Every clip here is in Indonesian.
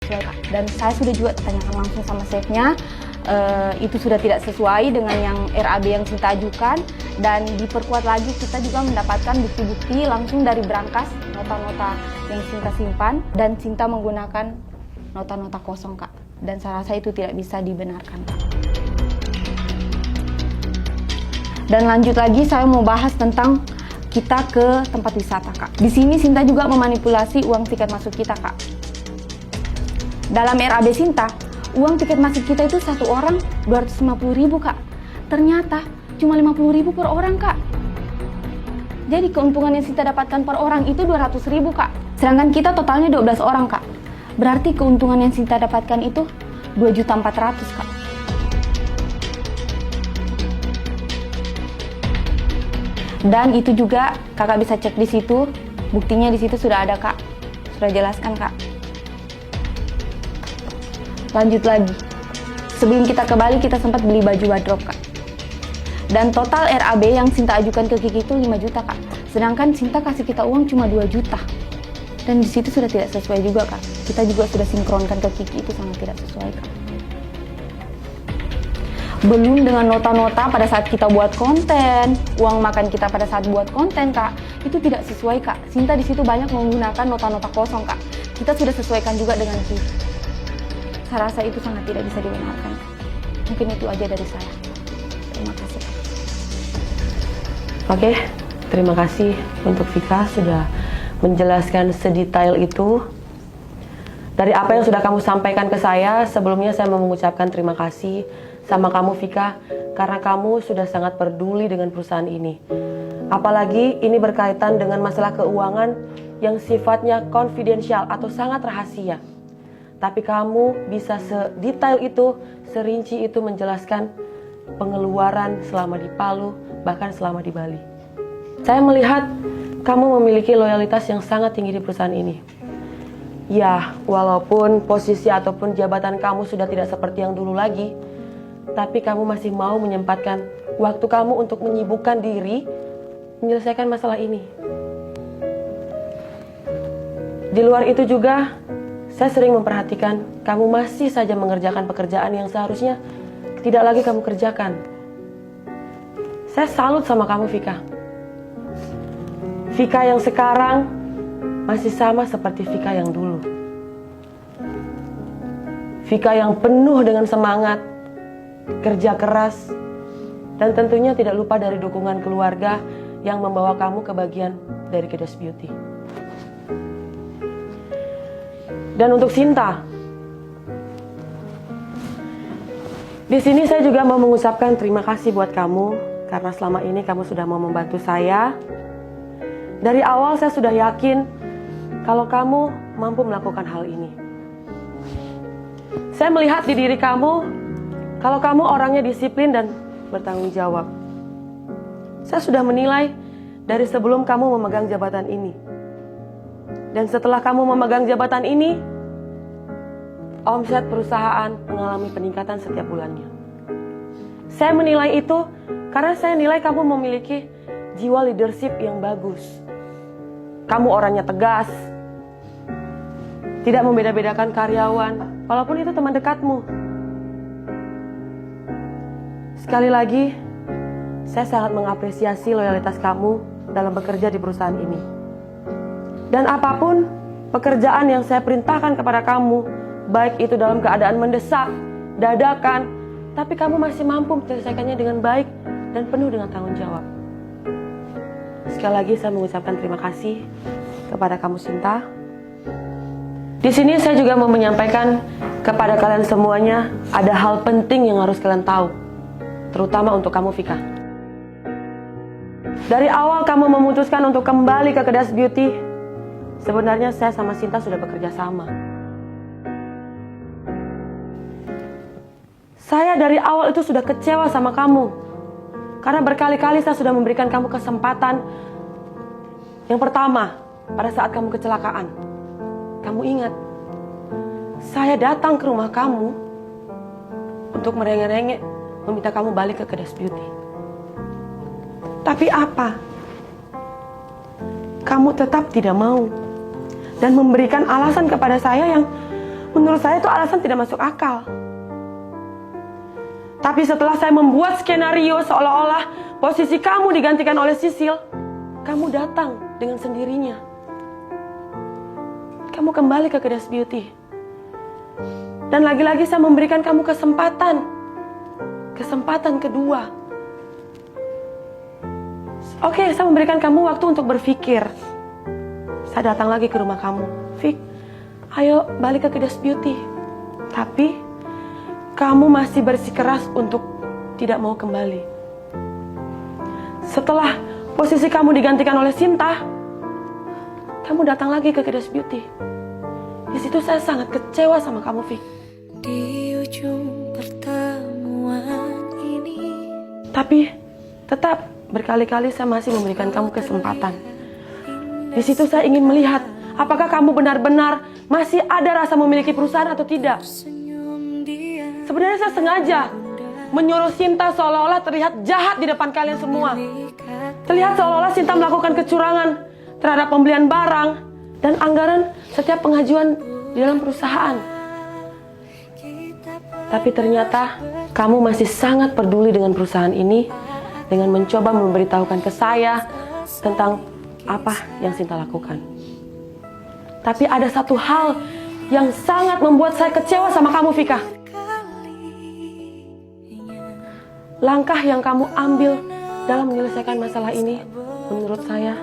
sesuai Kak. Dan saya sudah juga tanyakan langsung sama chefnya, itu sudah tidak sesuai dengan yang RAB yang Sinta ajukan, dan diperkuat lagi kita juga mendapatkan bukti-bukti langsung dari berangkas nota-nota yang Sinta simpan, dan Sinta menggunakan nota-nota kosong Kak, dan saya rasa itu tidak bisa dibenarkan Kak. Dan lanjut lagi saya mau bahas tentang kita ke tempat wisata Kak. Di sini Sinta juga memanipulasi uang tiket masuk kita Kak. Dalam RAB Sinta, uang tiket masuk kita itu satu orang 250.000 Kak. Ternyata cuma 50.000 per orang Kak. Jadi keuntungan yang Sinta dapatkan per orang itu 200.000 Kak. Sedangkan kita totalnya 12 orang Kak. Berarti keuntungan yang Sinta dapatkan itu 2.400.000 Kak. Dan itu juga kakak bisa cek di situ, buktinya di situ sudah ada Kak. Sudah jelaskan Kak. Lanjut lagi. Sebelum kita ke Bali kita sempat beli baju wardrobe Kak. Dan total RAB yang Sinta ajukan ke Kiki itu 5 juta Kak. Sedangkan Sinta kasih kita uang cuma 2 juta. Dan di situ sudah tidak sesuai juga Kak. Kita juga sudah sinkronkan ke Kiki, itu sangat tidak sesuai Kak. Belum dengan nota-nota pada saat kita buat konten, uang makan kita pada saat buat konten Kak, itu tidak sesuai Kak. Sinta di situ banyak menggunakan nota-nota kosong Kak. Kita sudah sesuaikan juga dengan Kiki. Saya rasa itu sangat tidak bisa dibenarkan. Mungkin itu aja dari saya. Terima kasih. Oke, terima kasih untuk Vika sudah menjelaskan sedetail itu. Dari apa yang sudah kamu sampaikan ke saya, sebelumnya saya mau mengucapkan terima kasih sama kamu Vika, karena kamu sudah sangat peduli dengan perusahaan ini. Apalagi ini berkaitan dengan masalah keuangan yang sifatnya konfidensial atau sangat rahasia. Tapi kamu bisa sedetail itu, serinci itu menjelaskan pengeluaran selama di Palu, bahkan selama di Bali. Saya melihat kamu memiliki loyalitas yang sangat tinggi di perusahaan ini. Ya, walaupun posisi ataupun jabatan kamu sudah tidak seperti yang dulu lagi, tapi kamu masih mau menyempatkan waktu kamu untuk menyibukkan diri menyelesaikan masalah ini. Di luar itu juga, saya sering memperhatikan kamu masih saja mengerjakan pekerjaan yang seharusnya tidak lagi kamu kerjakan. Saya salut sama kamu Vika. Vika yang sekarang masih sama seperti Vika yang dulu. Vika yang penuh dengan semangat, kerja keras, dan tentunya tidak lupa dari dukungan keluarga yang membawa kamu ke bagian dari Kedas Beauty. Dan untuk Sinta, di sini saya juga mau mengucapkan terima kasih buat kamu karena selama ini kamu sudah mau membantu saya. Dari awal saya sudah yakin kalau kamu mampu melakukan hal ini. Saya melihat di diri kamu kalau kamu orangnya disiplin dan bertanggung jawab. Saya sudah menilai dari sebelum kamu memegang jabatan ini. Dan setelah kamu memegang jabatan ini, omset perusahaan mengalami peningkatan setiap bulannya. Saya menilai itu karena saya nilai kamu memiliki jiwa leadership yang bagus. Kamu orangnya tegas, tidak membeda-bedakan karyawan, walaupun itu teman dekatmu. Sekali lagi, saya sangat mengapresiasi loyalitas kamu dalam bekerja di perusahaan ini. Dan apapun pekerjaan yang saya perintahkan kepada kamu, baik itu dalam keadaan mendesak, dadakan, tapi kamu masih mampu menyelesaikannya dengan baik dan penuh dengan tanggung jawab. Sekali lagi saya mengucapkan terima kasih kepada kamu Sinta. Di sini saya juga mau menyampaikan kepada kalian semuanya, ada hal penting yang harus kalian tahu, terutama untuk kamu Vika. Dari awal kamu memutuskan untuk kembali ke Kedas Beauty, sebenarnya saya sama Sinta sudah bekerja sama. Saya dari awal itu sudah kecewa sama kamu. Karena berkali-kali saya sudah memberikan kamu kesempatan. Yang pertama, pada saat kamu kecelakaan. Kamu ingat, saya datang ke rumah kamu untuk merengek-rengek meminta kamu balik ke Kedas Beauty. Tapi apa? Kamu tetap tidak mau dan memberikan alasan kepada saya yang menurut menurut saya itu alasan tidak masuk akal. Tapi setelah saya membuat skenario seolah-olah posisi kamu digantikan oleh Sisil, kamu datang dengan sendirinya. Kamu kembali ke Kedas Beauty. Dan lagi-lagi saya memberikan kamu kesempatan kedua. Oke, saya memberikan kamu waktu untuk berpikir. Saya datang lagi ke rumah kamu. Vic, ayo balik ke Kedas Beauty. Tapi kamu masih bersikeras untuk tidak mau kembali. Setelah posisi kamu digantikan oleh Sinta, kamu datang lagi ke Kedas Beauty. Di situ saya sangat kecewa sama kamu, Vic. Di ujung pertemuan ini, Tapi tetap berkali-kali saya masih memberikan kamu kesempatan. Di situ saya ingin melihat apakah kamu benar-benar masih ada rasa memiliki perusahaan atau tidak. senyum dia Sebenarnya saya sengaja menyuruh Sinta seolah-olah terlihat jahat di depan kalian semua. Terlihat seolah-olah Sinta melakukan kecurangan terhadap pembelian barang dan anggaran setiap pengajuan di dalam perusahaan. Tapi ternyata kamu masih sangat peduli dengan perusahaan ini dengan mencoba memberitahukan ke saya tentang apa yang Sinta lakukan. Tapi ada satu hal yang sangat membuat saya kecewa sama kamu, Vika. Langkah yang kamu ambil dalam menyelesaikan masalah ini menurut saya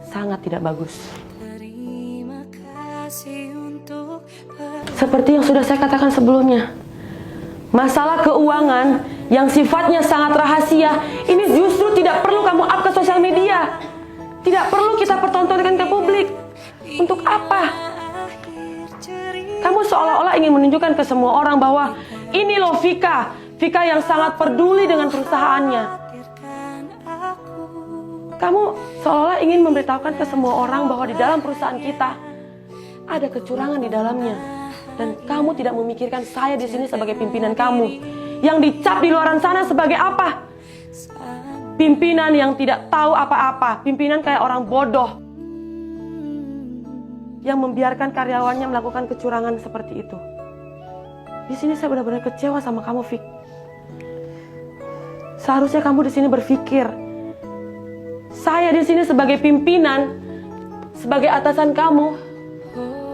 sangat tidak bagus. terima kasih untuk Seperti yang sudah saya katakan sebelumnya, masalah keuangan yang sifatnya sangat rahasia ini justru tidak perlu kamu up ke sosial media. Tidak perlu kita pertontonkan ke publik. Untuk apa? Kamu seolah-olah ingin menunjukkan ke semua orang bahwa ini loh Vika yang sangat peduli dengan perusahaannya. Kamu seolah-olah ingin memberitahukan ke semua orang bahwa di dalam perusahaan kita ada kecurangan di dalamnya. Dan kamu tidak memikirkan saya di sini sebagai pimpinan kamu yang dicap di luaran sana sebagai apa? Pimpinan yang tidak tahu apa-apa, pimpinan kayak orang bodoh yang membiarkan karyawannya melakukan kecurangan seperti itu. Di sini saya benar-benar kecewa sama kamu, Vic. Seharusnya kamu di sini berpikir, saya di sini sebagai pimpinan, sebagai atasan kamu,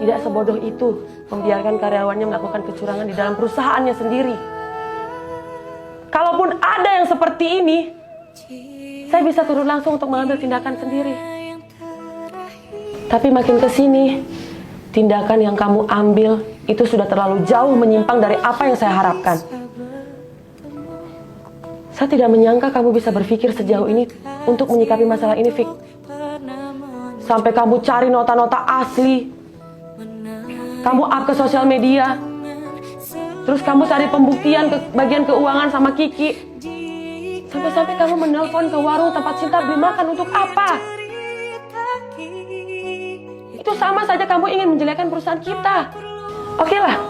tidak sebodoh itu membiarkan karyawannya melakukan kecurangan di dalam perusahaannya sendiri. Kalaupun ada yang seperti ini, saya bisa turun langsung untuk mengambil tindakan sendiri. Tapi makin ke sini, tindakan yang kamu ambil itu sudah terlalu jauh menyimpang dari apa yang saya harapkan. Saya tidak menyangka kamu bisa berpikir sejauh ini untuk menyikapi masalah ini, Vic. Sampai kamu cari nota-nota asli, kamu up ke sosial media, terus kamu cari pembuktian ke bagian keuangan sama Kiki. Sampai-sampai kamu menelpon ke warung tempat Sinta beli makan untuk apa? Itu sama saja kamu ingin menjelekkan perusahaan kita. Oke lah,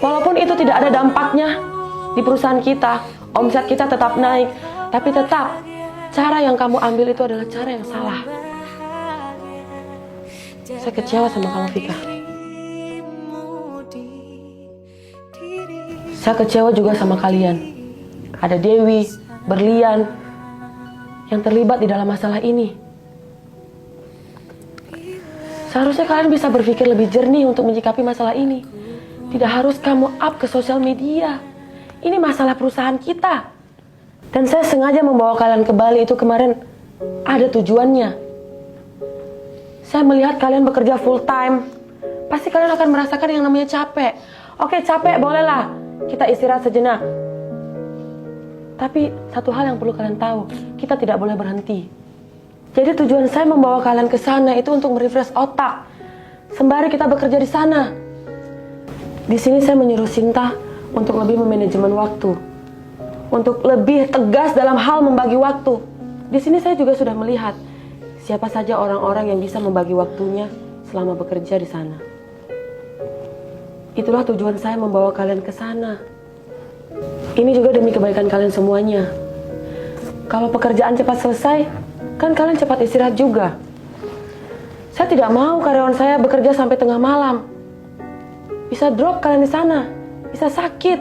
walaupun itu tidak ada dampaknya di perusahaan kita, omset kita tetap naik, tapi tetap cara yang kamu ambil itu adalah cara yang salah. Saya kecewa sama kamu, Vika. Saya kecewa juga sama kalian. Ada Dewi, Berlian yang terlibat di dalam masalah ini. Seharusnya kalian bisa berpikir lebih jernih untuk menyikapi masalah ini. Tidak harus kamu up ke sosial media. Ini masalah perusahaan kita. Dan saya sengaja membawa kalian ke Bali itu kemarin ada tujuannya. Saya melihat kalian bekerja full time. Pasti kalian akan merasakan yang namanya capek. Oke, capek bolehlah. Kita istirahat sejenak. Tapi satu hal yang perlu kalian tahu, kita tidak boleh berhenti. Jadi tujuan saya membawa kalian ke sana itu untuk merefresh otak. Sembari kita bekerja di sana. Di sini saya menyuruh Sinta untuk lebih memanajemen waktu. Untuk lebih tegas dalam hal membagi waktu. Di sini saya juga sudah melihat siapa saja orang-orang yang bisa membagi waktunya selama bekerja di sana. Itulah tujuan saya membawa kalian ke sana. Ini juga demi kebaikan kalian semuanya. Kalau pekerjaan cepat selesai, kan kalian cepat istirahat juga. Saya tidak mau karyawan saya bekerja sampai tengah malam. Bisa drop kalian di sana, bisa sakit.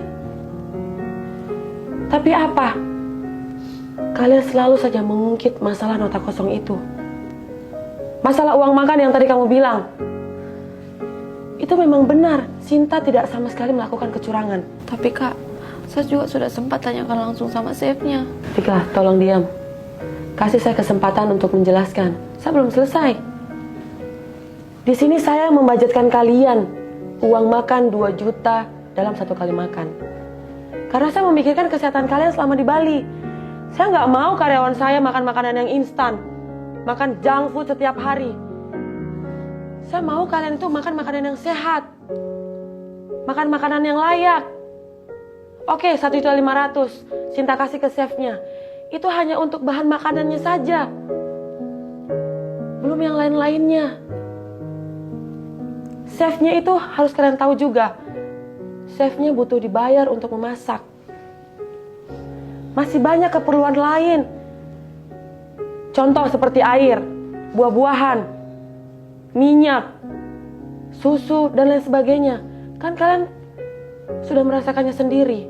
Tapi apa? Kalian selalu saja mengungkit masalah nota kosong itu. Masalah uang makan yang tadi kamu bilang. Itu memang benar, Sinta tidak sama sekali melakukan kecurangan. Tapi Kak, saya juga sudah sempat tanyakan langsung sama chefnya. Tika, tolong diam. Kasih saya kesempatan untuk menjelaskan. Saya belum selesai. Di sini saya membudgetkan kalian uang makan 2 juta dalam 1 kali makan. Karena saya memikirkan kesehatan kalian selama di Bali. Saya nggak mau karyawan saya makan makanan yang instan, makan junk food setiap hari. Saya mau kalian itu makan makanan yang sehat, makan makanan yang layak. Oke, 1.500.000 Sinta kasih ke chefnya. Itu hanya untuk bahan makanannya saja, belum yang lain-lainnya. Chefnya itu harus kalian tahu juga, chefnya butuh dibayar untuk memasak. Masih banyak keperluan lain. Contoh seperti air, buah-buahan, minyak, susu, dan lain sebagainya. Kan kalian sudah merasakannya sendiri.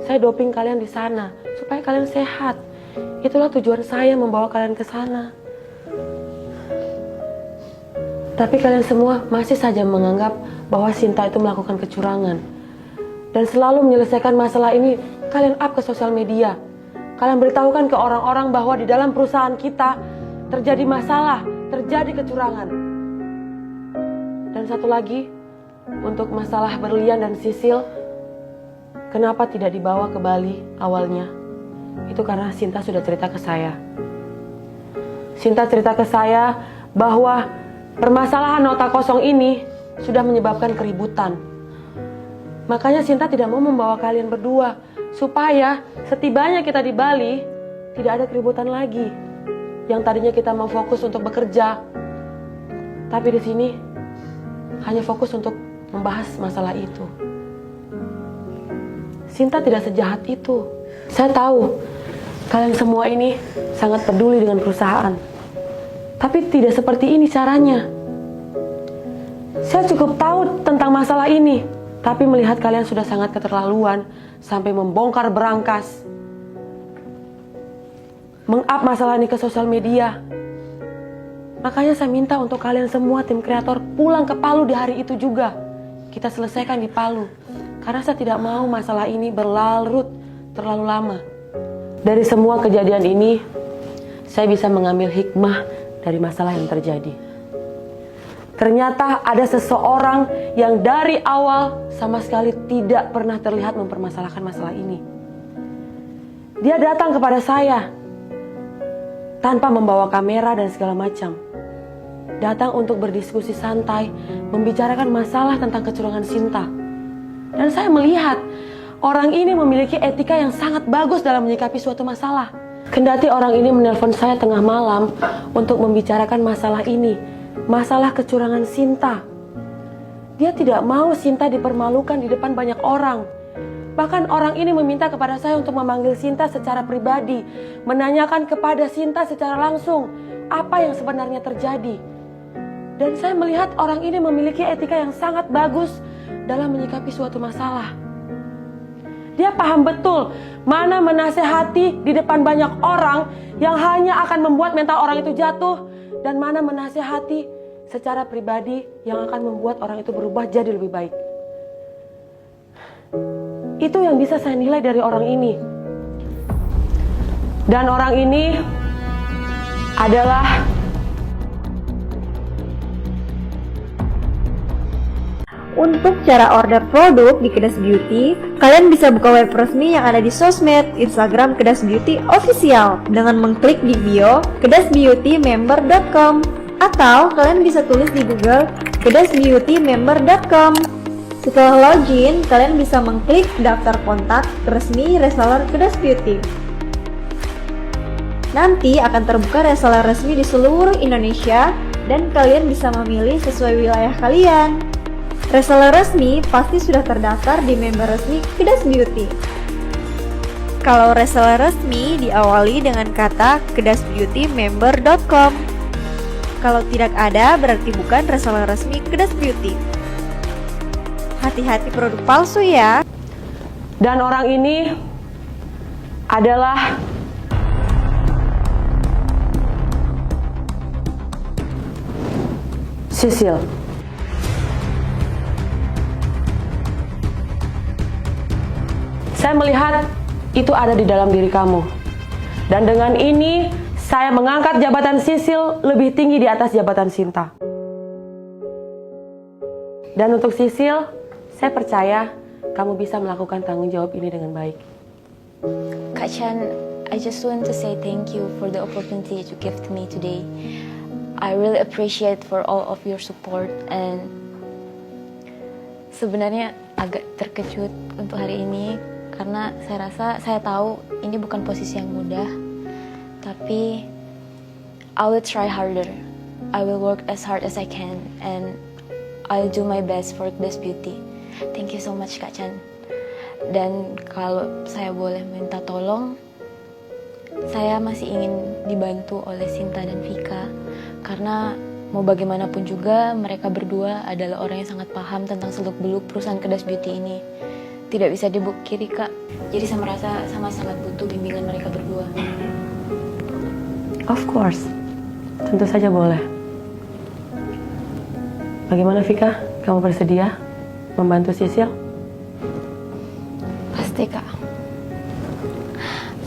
Saya doping kalian di sana supaya kalian sehat. Itulah tujuan saya membawa kalian ke sana. Tapi kalian semua masih saja menganggap bahwa Sinta itu melakukan kecurangan. Dan selalu menyelesaikan masalah ini kalian up ke sosial media. Kalian beritahukan ke orang-orang bahwa di dalam perusahaan kita terjadi masalah, terjadi kecurangan. Dan satu lagi, untuk masalah Berlian dan Sisil, kenapa tidak dibawa ke Bali awalnya? Itu karena Sinta sudah cerita ke saya. Sinta cerita ke saya bahwa permasalahan nota kosong ini sudah menyebabkan keributan. Makanya Sinta tidak mau membawa kalian berdua, supaya setibanya kita di Bali tidak ada keributan lagi. Yang tadinya kita mau fokus untuk bekerja, tapi di sini hanya fokus untuk membahas masalah itu. Sinta tidak sejahat itu. Saya tahu kalian semua ini sangat peduli dengan perusahaan, tapi tidak seperti ini caranya. Saya cukup tahu tentang masalah ini, tapi melihat kalian sudah sangat keterlaluan sampai membongkar berangkas, meng-up masalah ini ke sosial media. Makanya saya minta untuk kalian semua tim kreator pulang ke Palu di hari itu juga. Kita selesaikan di Palu, karena saya tidak mau masalah ini berlarut terlalu lama. Dari semua kejadian ini, saya bisa mengambil hikmah dari masalah yang terjadi. Ternyata ada seseorang yang dari awal sama sekali tidak pernah terlihat mempermasalahkan masalah ini. Dia datang kepada saya tanpa membawa kamera dan segala macam. Datang untuk berdiskusi santai, membicarakan masalah tentang kecurangan Sinta. Dan saya melihat orang ini memiliki etika yang sangat bagus dalam menyikapi suatu masalah. Kendati orang ini menelpon saya tengah malam untuk membicarakan masalah ini, masalah kecurangan Sinta. Dia tidak mau Sinta dipermalukan di depan banyak orang. Bahkan orang ini meminta kepada saya untuk memanggil Sinta secara pribadi, menanyakan kepada Sinta secara langsung apa yang sebenarnya terjadi. Dan saya melihat orang ini memiliki etika yang sangat bagus dalam menyikapi suatu masalah. Dia paham betul mana menasehati di depan banyak orang yang hanya akan membuat mental orang itu jatuh, dan mana menasehati secara pribadi yang akan membuat orang itu berubah jadi lebih baik. Itu yang bisa saya nilai dari orang ini. Dan orang ini adalah Untuk cara order produk di Kedas Beauty, kalian bisa buka web resmi yang ada di sosmed Instagram Kedas Beauty Official dengan mengklik di bio kedasbeautymember.com, atau kalian bisa tulis di Google kedasbeautymember.com. Setelah login, kalian bisa mengklik daftar kontak resmi reseller Kedas Beauty. Nanti akan terbuka reseller resmi di seluruh Indonesia dan kalian bisa memilih sesuai wilayah kalian. Reseller resmi pasti sudah terdaftar di member resmi Kedas Beauty. Kalau reseller resmi diawali dengan kata kedasbeautymember.com. Kalau tidak ada, berarti bukan reseller resmi Kedas Beauty. Hati-hati produk palsu ya. Dan orang ini adalah Sisil. Saya melihat itu ada di dalam diri kamu. Dan dengan ini, saya mengangkat jabatan Sisil lebih tinggi di atas jabatan Sinta. Dan untuk Sisil, saya percaya kamu bisa melakukan tanggung jawab ini dengan baik. Kak Chan, I just want to say thank you for the opportunity you give to me today. I really appreciate for all of your support and sebenarnya agak terkejut untuk hari ini karena saya tahu ini bukan posisi yang mudah, tapi I will try harder. I will work as hard as I can and I'll do my best for Best Beauty. Thank you so much Kak Chan. Dan kalau saya boleh minta tolong, saya masih ingin dibantu oleh Sinta dan Vika karena mau bagaimanapun juga mereka berdua adalah orang yang sangat paham tentang seluk-beluk perusahaan Kedas Beauty ini. Tidak bisa dipungkiri Kak. Jadi saya merasa sangat butuh bimbingan mereka berdua. Of course, tentu saja boleh. Bagaimana Vika? Kamu bersedia membantu Sisil? Pasti Kak.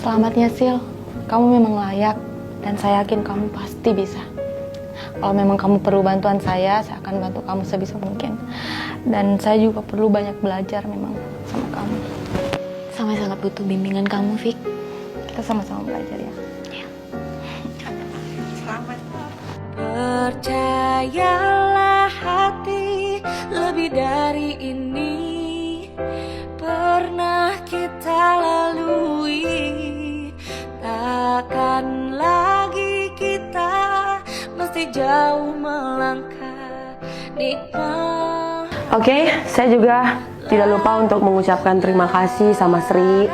Selamatnya Sil, kamu memang layak dan saya yakin kamu pasti bisa. Kalau memang kamu perlu bantuan saya akan bantu kamu sebisa mungkin. Dan saya juga perlu banyak belajar memang sama kamu. Saya sangat butuh bimbingan kamu, Vik. Kita sama-sama belajar ya. Percayalah hati, lebih dari ini pernah kita lalui. Takkan lagi kita mesti jauh melangkah nikmat. Oke, saya juga tidak lupa untuk mengucapkan terima kasih sama Sri.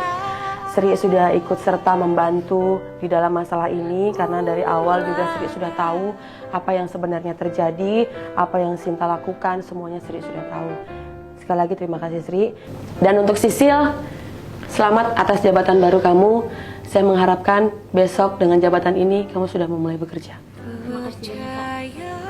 Sri sudah ikut serta membantu di dalam masalah ini karena dari awal juga Sri sudah tahu apa yang sebenarnya terjadi, apa yang Sinta lakukan, semuanya Sri sudah tahu. Sekali lagi terima kasih Sri. Dan untuk Sisil, selamat atas jabatan baru kamu. Saya mengharapkan besok dengan jabatan ini kamu sudah memulai bekerja. Percaya